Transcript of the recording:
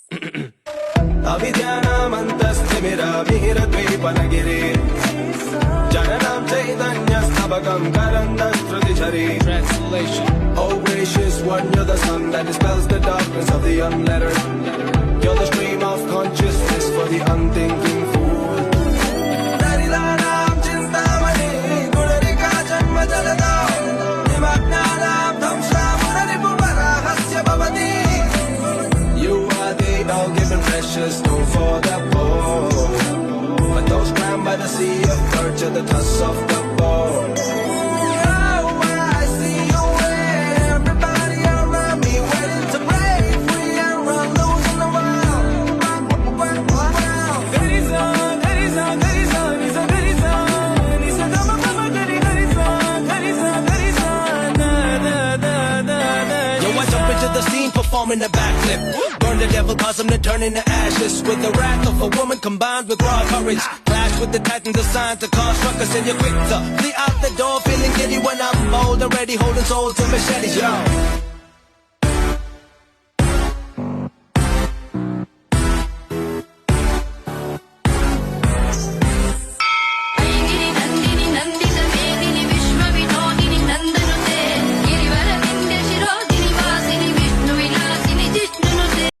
अविद्यानामन्तस्थिमिरमिहिरद्वीपनगिरे जननां चैतन्यस्तबकं करन्दश्रुतिझरे. Translation. Oh gracious one, you're the sun that dispels the darkness of the unlettered. You're the stream of consciousness for the unthinking fool. Darilanam chintamani gunarika janma jalada nimagnalam dhamshamunaripuparahasya bhavati. You are the all-given precious stone for the poor, but those crammed by the sea of birch at the tusk of the bone. The scene performing the backflip, burn the devil, cause him to turn into ashes. With the wrath of a woman combined with raw courage, clash with the titans assigned to cause ruckus. And you're quick to flee out the door, feeling giddy when I'm bold, already holding souls to machetes, yo.